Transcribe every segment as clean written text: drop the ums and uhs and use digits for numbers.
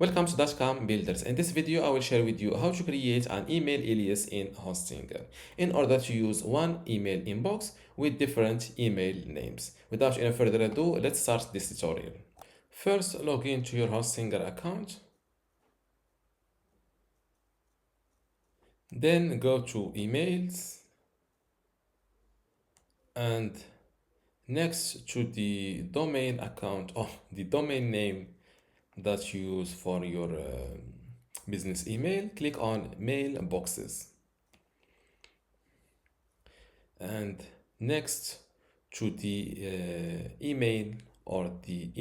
Welcome to dotcom.builders. In this video, I will share with you how to create an email alias in Hostinger in order to use one email inbox with different email names. Without any further ado, let's start this tutorial. First, log into your Hostinger account. Then go to emails and next to the domain account or the domain name that you use for your business email, click on Mailboxes. And next to the email or the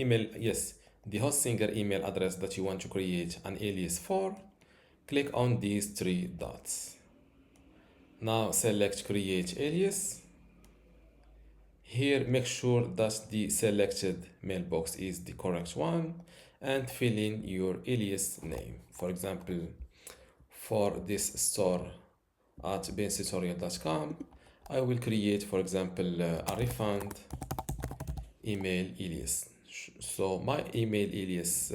Hostinger email address that you want to create an alias for, click on these three dots. Now select create alias. Here make sure that the selected mailbox is the correct one and fill in your alias name. For example, for this store at bentutorial.com, I will create, for example, a refund email alias. So my alias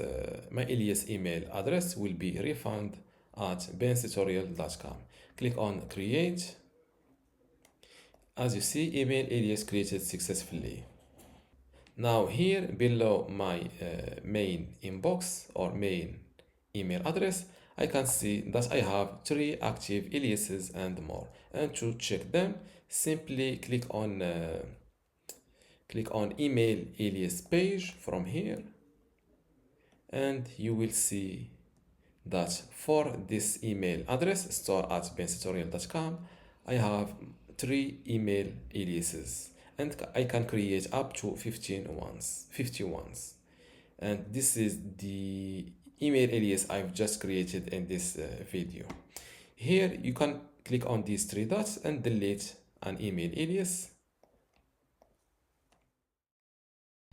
email address will be refund at bentutorial.com. Click on create. As you see, email alias created successfully. Now here below my main inbox or main email address, I can see that I have 3 active aliases and more. And to check them, simply click on email alias page from here, and you will see that for this email address, store at bentutorial.com, I have 3 email aliases and I can create up to 50 ones. And this is the email alias I've just created in this video. Here you can click on these 3 dots and delete an email alias.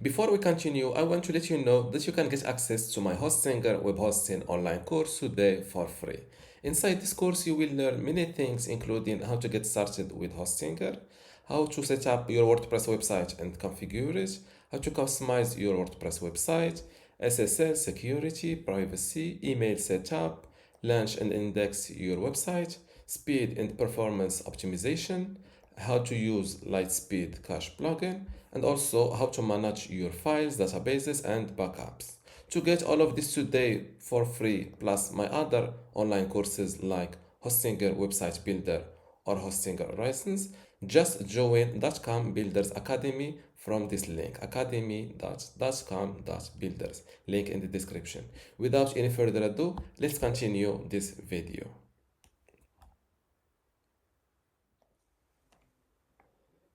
Before we continue, I want to let you know that you can get access to my Hostinger web hosting online course today for free. Inside this course, you will learn many things, including how to get started with Hostinger, how to set up your WordPress website and configure it, how to customize your WordPress website, SSL, security, privacy, email setup, launch and index your website, speed and performance optimization, how to use Lightspeed Cache plugin, and also how to manage your files, databases, and backups. To get all of this today for free, plus my other online courses like Hostinger Website Builder or Hostinger License, just join dotcom Builders Academy from this link, academy.dotcom.builders, link in the description. Without any further ado, let's continue this video.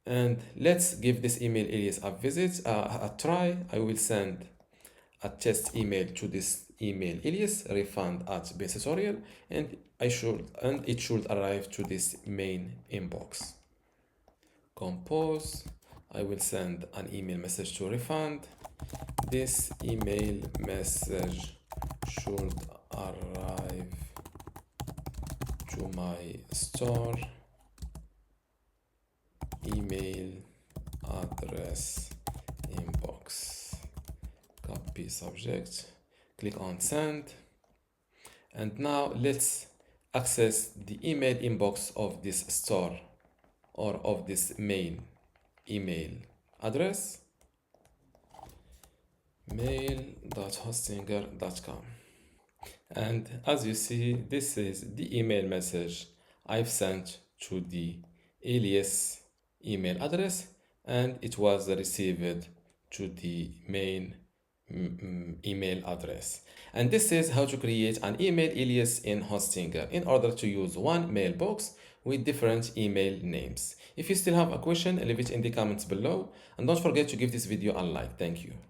And let's give this email alias a try. I will send a test email to this email alias, refund at bentutorial, and it should arrive to this main inbox. Compose. I will send an email message to refund. This email message should arrive to my store email address inbox. Copy subject, click on send, and now let's access the email inbox of this store or of this main email address, mail.hostinger.com. And as you see, this is the email message I've sent to the alias email address, and it was received to the main email address. And this is how to create an email alias in Hostinger in order to use one mailbox with different email names. If you still have a question, leave it in the comments below, and don't forget to give this video a like. Thank you.